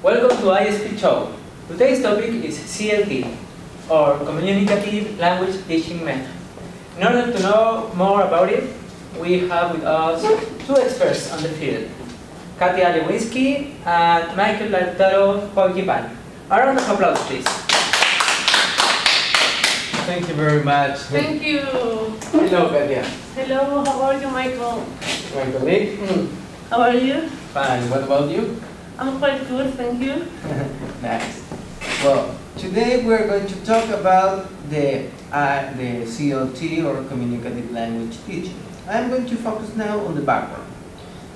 Welcome to ISP Show. Today's topic is CLT, or Communicative Language Teaching Method. In order to know more about it, we have with us two experts on the field, Katia Lewinsky and Michael Lautaro Pogipan. A round of applause, please. Thank you very much. Thank you. Hello, Katia. Hello, how are you, Michael? My colleague. How are you? Fine. What about you? I'm quite good, thank you. Nice. Well, today we're going to talk about the CLT, or communicative language teaching. I'm going to focus now on the background.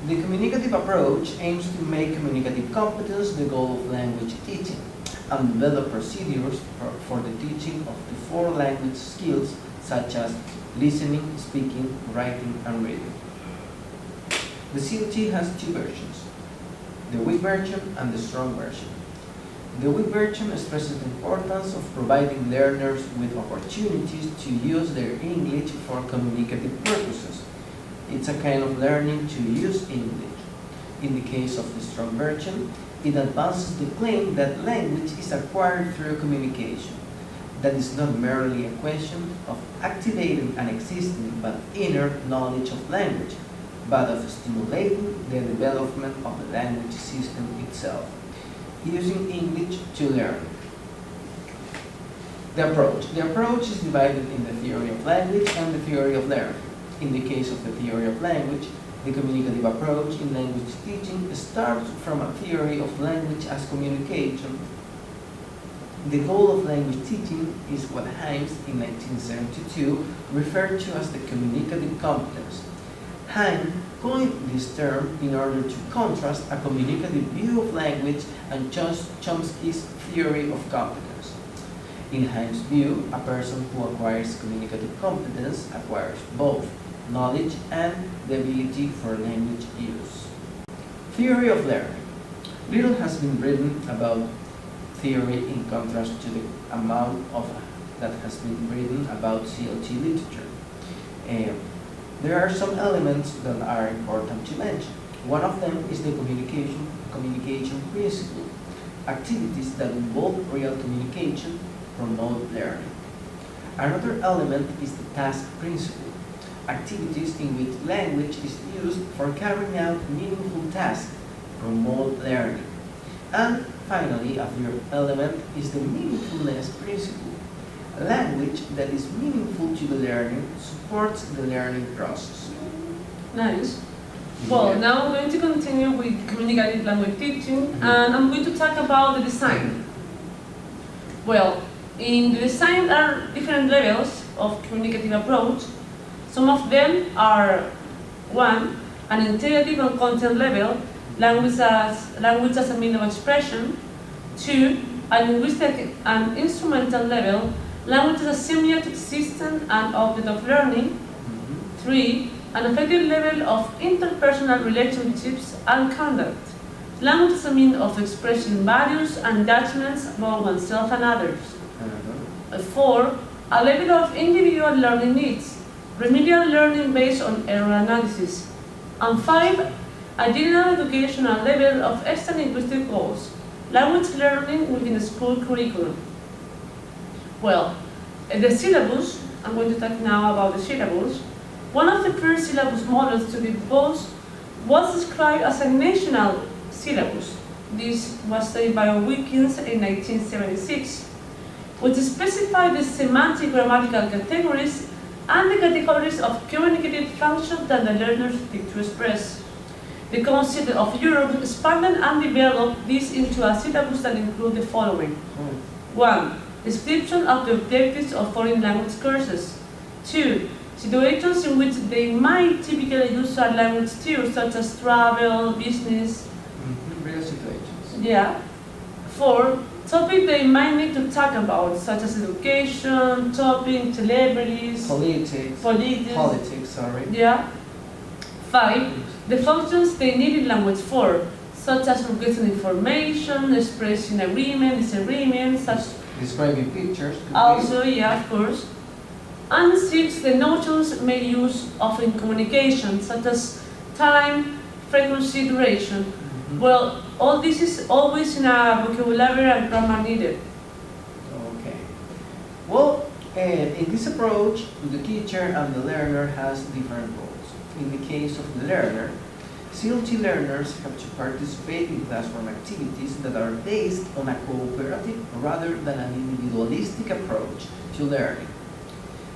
The communicative approach aims to make communicative competence the goal of language teaching and develop procedures for the teaching of the four language skills such as listening, speaking, writing, and reading. The CLT has two versions, the weak version and the strong version. The weak version stresses the importance of providing learners with opportunities to use their English for communicative purposes. It's a kind of learning to use English. In the case of the strong version, it advances the claim that language is acquired through communication. That is not merely a question of activating an existing but inner knowledge of language, but of stimulating the development of the language system itself, using English to learn. The approach is divided in the theory of language and the theory of learning. In the case of the theory of language, the communicative approach in language teaching starts from a theory of language as communication. The goal of language teaching is what Himes in 1972 referred to as the communicative competence. Himes coined this term in order to contrast a communicative view of language and Chomsky's theory of competence. In Himes' view, a person who acquires communicative competence acquires both knowledge and the ability for language use. Theory of learning. Little has been written about theory in contrast to the amount that has been written about CLT literature. There are some elements that are important to mention. One of them is the communication principle. Activities that involve real communication promote learning. Another element is the task principle. Activities in which language is used for carrying out meaningful tasks promote learning. And finally, a third element is the meaningfulness principle. Language that is meaningful to the learning supports the learning process. Nice. Well, now I'm going to continue with communicative language teaching, and I'm going to talk about the design. Well, in the design there are different levels of communicative approach. Some of them are 1. An integrative and content level, language as a means of expression. 2. A linguistic and instrumental level, language as a semiotic system and object of learning. 3. An effective level of interpersonal relationships and conduct, language as a means of expressing values and judgments about oneself and others. 4. A level of individual learning needs, remedial learning based on error analysis. And 5. A general educational level of extra-linguistic goals, language learning within the school curriculum. Well, the syllabus, I'm going to talk now about the syllabus. One of the first syllabus models to be proposed was described as a national syllabus. This was studied by Wilkins in 1976, which specified the semantic grammatical categories and the categories of communicative function that the learners seek to express. The Council of Europe expanded and developed this into a syllabus that includes the following. 1. Description of the objectives of foreign language courses. 2. Situations in which they might typically use a language tier, such as travel, business. Real situations. Yeah. 4. Topics they might need to talk about, such as education, shopping, celebrities, politics, sorry. Yeah. 5. The functions they need in language for, such as requesting information, expressing agreement, disagreement, such describing pictures. Also, yeah, of course. And 6. The notions made use of in communication, such as time, frequency, duration. Well, all this is always in a vocabulary and grammar needed. Okay. Well, in this approach, the teacher and the learner has different roles. In the case of the learner, CLT learners have to participate in classroom activities that are based on a cooperative rather than an individualistic approach to learning.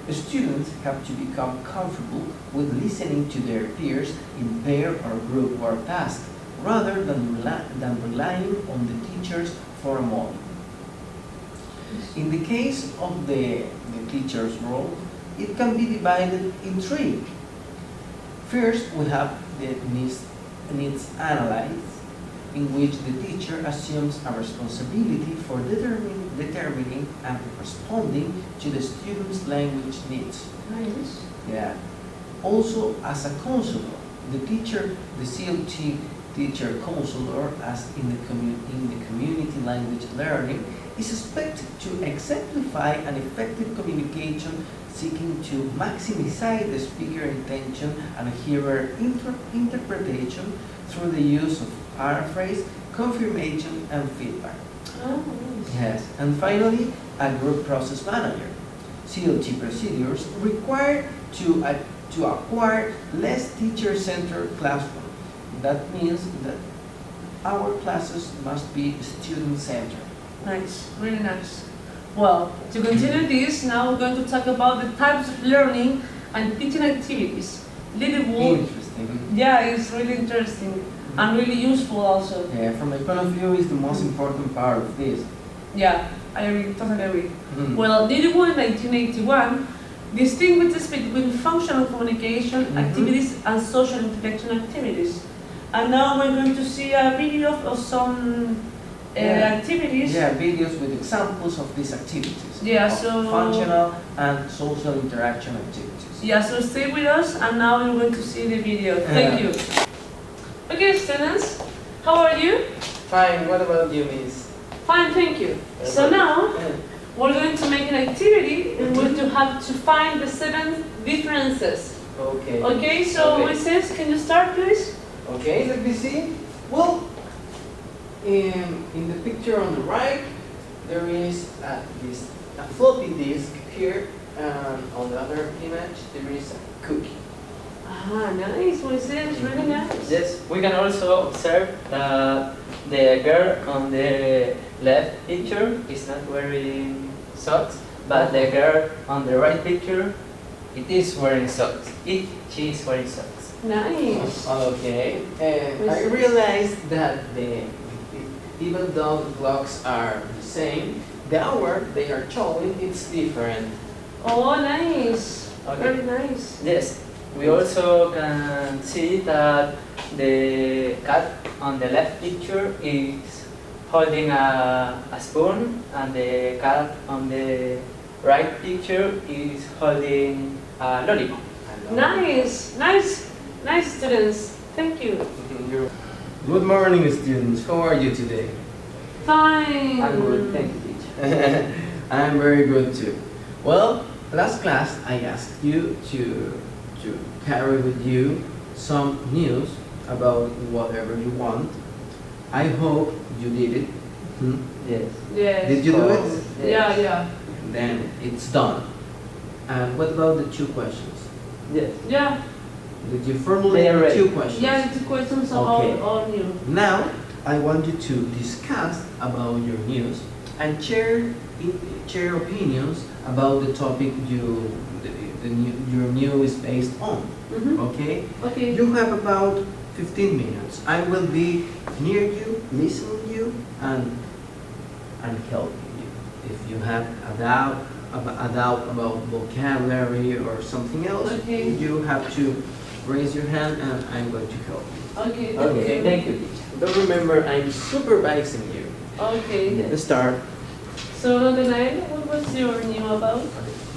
Students have to become comfortable with listening to their peers in pair or group work tasks rather than relying on the teachers for a model. In the case of the teacher's role, it can be divided in three. First, we have the needs analysis, in which the teacher assumes a responsibility for determining and responding to the student's language needs. Nice. Yeah. Also, as a counselor, the CLT teacher counselor, as in the community language learning, is expected to exemplify an effective communication seeking to maximize the speaker intention and hearer interpretation through the use of paraphrase, confirmation, and feedback. Oh, nice. Yes, and finally, a group process manager. CLT procedures require to acquire less teacher-centered classroom. That means that our classes must be student-centered. Nice, really nice. Well, to continue this, now we're going to talk about the types of learning and teaching activities. Little world. Interesting. Yeah, it's really interesting and really useful also. Yeah, from my point of view, is the most important part of this. Yeah, I agree, totally agree. Mhm. Well, Nivel in 1981 distinguishes between functional communication activities and social interaction activities. And now we're going to see a video of some activities. Yeah, videos with examples of these activities. Yeah, of so functional and social interaction activities. yeah, so stay with us, and now we're going to see the video. Thank you. Okay, students, how are you? Fine. What about you, Miss? Fine, thank you. So now we're going to make an activity in which you have to find the 7 differences. Okay. Okay, so Okay. Moisés, can you start, please? Okay, let me see. Well, in the picture on the right, there is a floppy disk here, and on the other image, there is a cookie. Ah, nice, Moisés, really nice. Yes, we can also observe that the girl on the left picture is not wearing socks, but the girl on the right picture, it is wearing socks. She is wearing socks. Nice. Okay, and I realized that even though the clocks are the same, the hour they are showing it's different. Oh, nice. Okay. Very nice. Yes, we also can see that the cat on the left picture is holding a spoon, and the cat on the right picture is holding a lollipop. Nice, nice, nice students. Thank you. Good morning, students. How are you today? Fine. I'm good, thank you, teacher. I'm very good too. Well, last class I asked you to carry with you some news about whatever you want. I hope you did it. Yes. Yes. Did you do it? Yeah, yeah. Then it's done. And what about the 2 questions? Yes. Yeah. Did you formulate They are ready. 2 questions? Yeah, the questions about Okay. all you. Now, I want you to discuss about your news and share opinions about the topic your news is based on. Okay? Okay. You have about 15 minutes. I will be near you, listening to you, and helping you. If you have a doubt about vocabulary or something else, Okay. you have to raise your hand, and I'm going to help you. Okay. Okay, thank you, teacher. Don't remember, I'm supervising you. Okay. Yes. Let's start. So, Nathanael, what was your new about?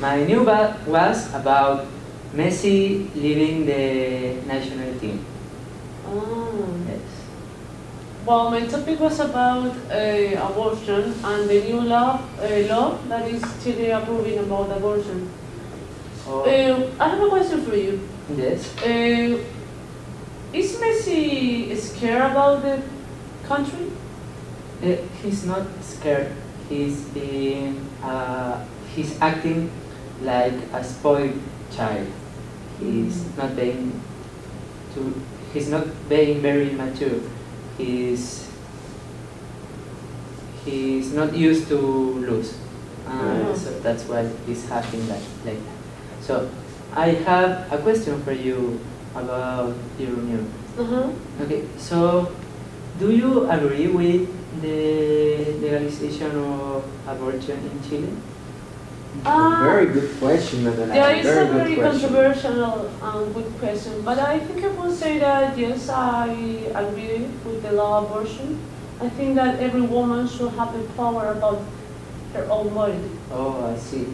My new was about Messi leaving the national team. Oh. Yes. Well, my topic was about abortion and the new law that is Chile approving about abortion. Oh, I have a question for you. yes. Is Messi scared about the country? He's not scared. He's acting like a spoiled child. He's not being very mature. He's not used to lose. So that's why he's acting like that. So I have a question for you about your new. Okay, so do you agree with the legalization of abortion in Chile? Very good question, Madonna. Yeah, it's a good very question. controversial and good question, but I think I will say that yes, I agree with the law of abortion. I think that every woman should have the power about her own body. Oh, I see.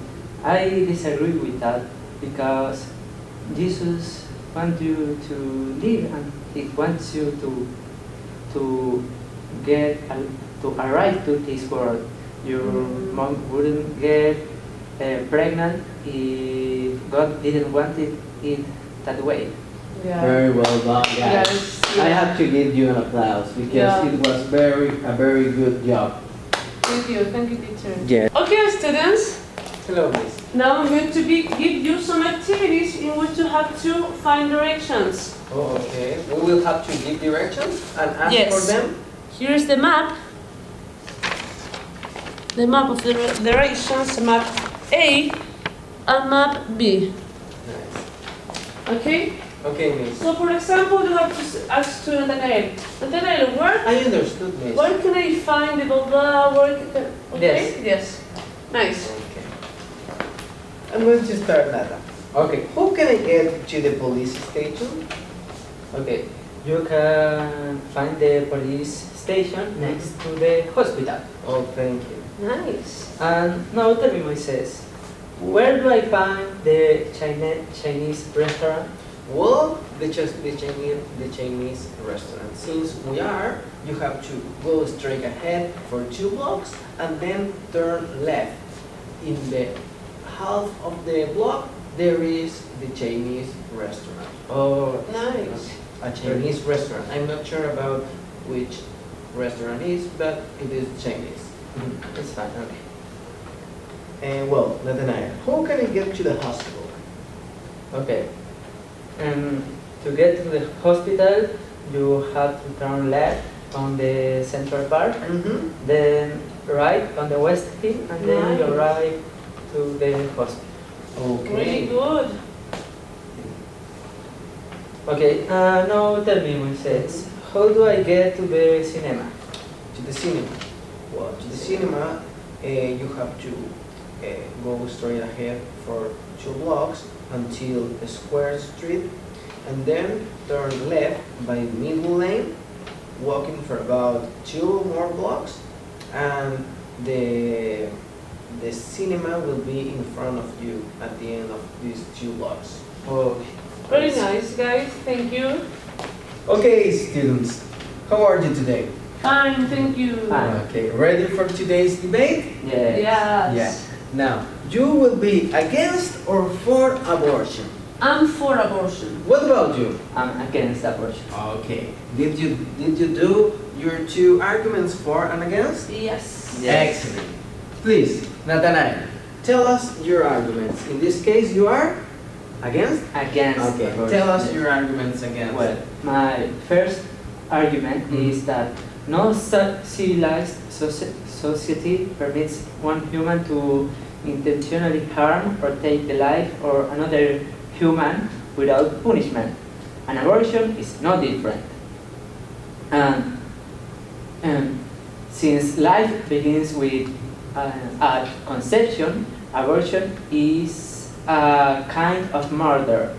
I disagree with that because Jesus wants you to live and He wants you to to arrive to this world. Your mom wouldn't get pregnant if God didn't want it that way. Yeah. Very well done, guys. Yes, I yeah. have to give you an applause because it was a very good job. Thank you, teacher. Yeah. Okay, students. Hello, Miss. Now I'm going to give you some activities in which you have to find directions. Oh, okay. We will have to give directions and ask Yes. for them. Here's the map. The map of the directions, map A and map B. Nice. Okay? Okay, Miss. So for example, you have to ask to Nathanael. Nathanael, I understood, Miss. where can I find the blah blah? Where can, okay? Yes. Nice. Okay. I'm going to start Nata. Okay. How can I get to the police station? Okay, you can find the police station next to the hospital. Oh, thank you. Nice. And now tell me, Moises, where do I find the Chinese restaurant? Well, the Chinese restaurant. Since you have to go straight ahead for 2 blocks and then turn left. In the half of the block, there is the Chinese restaurant. Oh, Nice. A Chinese restaurant. I'm not sure about which restaurant is, but it is Chinese. it's fine, okay. And well, Nathanael, how can I get to the hospital? Okay. To get to the hospital, you have to turn left on the central part, then right on the west hill, and then you Nice. arrive to the hospital. Really good. Okay, now tell me, Moises, how do I get to the cinema? To the cinema. Well, to the cinema, you have to go straight ahead for 2 blocks until the Square Street, and then turn left by Middle Lane, walking for about 2 more blocks, and the cinema will be in front of you at the end of these 2 blocks. Oh, Very nice, guys. Thank you. Okay, students, how are you today? Fine, thank you. Fine. Okay, ready for today's debate? yeah. Yes. Now, you will be against or for abortion? I'm for abortion. What about you? I'm against abortion. Okay. Did you do your 2 arguments for and against? Yes. Yes. Excellent. Please, Nathanael, tell us your arguments. In this case, you are against? Against Okay. abortion. Tell us your arguments against. Well, my first argument is that no civilized society permits one human to intentionally harm or take the life of another human without punishment. An abortion is no different. Since life begins with at conception, abortion is a kind of murder,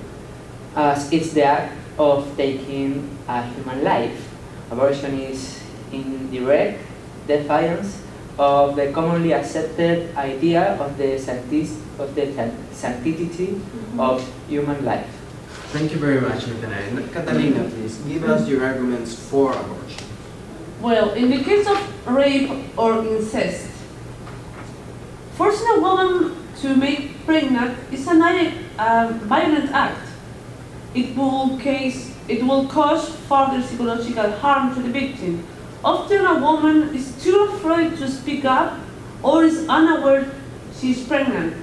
as it's the act of taking a human life. Abortion is in direct defiance of the commonly accepted idea of the sanctity of human life. Thank you very much, Nathanael. Catalina, please, give us your arguments for abortion. Well, in the case of rape or incest, forcing a woman to make pregnant is a violent act. It will cause further psychological harm to the victim. Often a woman is too afraid to speak up or is unaware she is pregnant.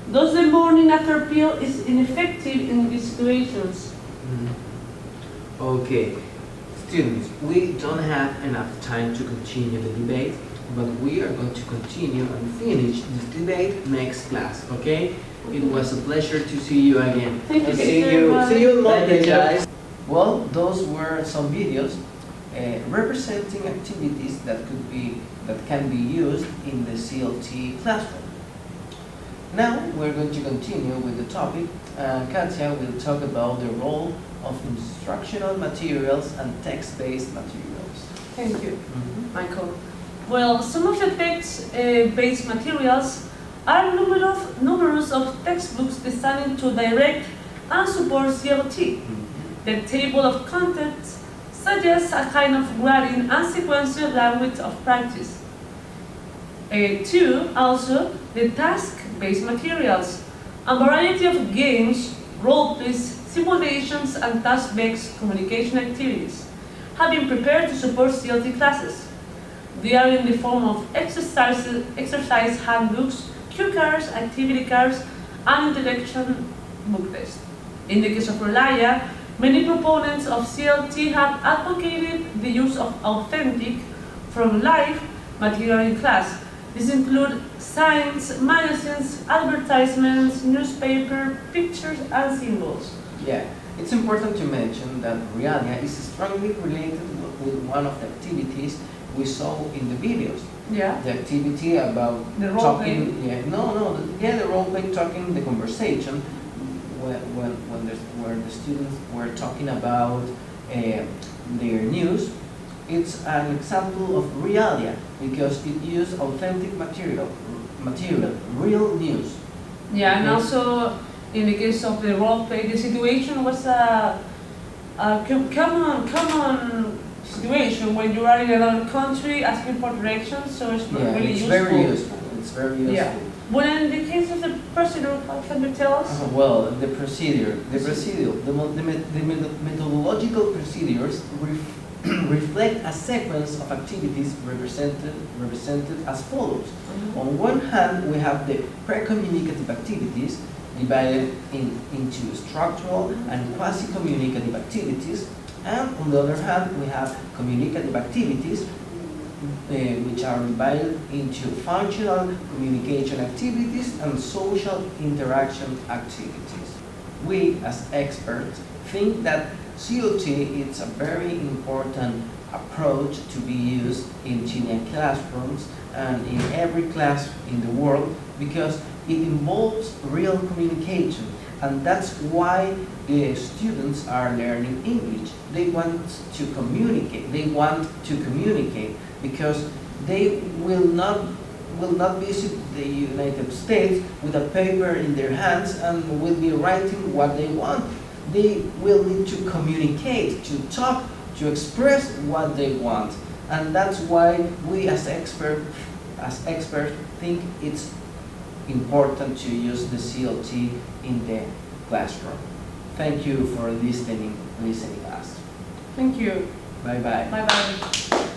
Thus the morning after pill is ineffective in these situations. Okay, students, we don't have enough time to continue the debate, but we are going to continue and finish this debate next class, okay? It was a pleasure to see you again. Thank you, See Mr. you Valley. Monday, guys. Well, those were some videos representing activities that can be used in the CLT classroom. Now we're going to continue with the topic. Katia will talk about the role of instructional materials and text-based materials. Thank you, Michael. Well, some of the text-based materials are numerous of textbooks designed to direct and support CLT. The table of contents suggests a kind of grading and sequential language of practice. Two, also, the task-based materials, a variety of games, role-plays, simulations, and task-based communication activities have been prepared to support CLT classes. They are in the form of exercise handbooks, cue cards, activity cards, and interaction book tests. In the case of Relaya, many proponents of CLT have advocated the use of authentic, from life material in class. These include signs, magazines, advertisements, newspaper, pictures, and symbols. Yeah, it's important to mention that Realia is strongly related with one of the activities we saw in the videos. Yeah. The activity about The role talking. Yeah, the role play, talking, the conversation, where the students were talking about their news. It's an example of Realia because it used authentic material, real news. Yeah, and also in the case of the role play, the situation was a common situation when you are in another country asking for directions, so it's really it's useful. very useful. It's very useful. Yeah. Well, in the case of the procedure, how can you tell us? Well, the methodological procedures reflect a sequence of activities represented as follows. On one hand, we have the pre-communicative activities divided into structural and quasi-communicative activities, and on the other hand, we have communicative activities which are divided into functional communication activities and social interaction activities. We, as experts, think that CLT is a very important approach to be used in Chilean classrooms and in every class in the world because it involves real communication, and that's why the students are learning English. They want to communicate. Because they will not visit the United States with a paper in their hands and will be writing what they want. They will need to communicate, to talk, to express what they want. And that's why we as experts think it's important to use the CLT in the classroom. Thank you for listening us. Thank you. Bye-bye. Bye-bye.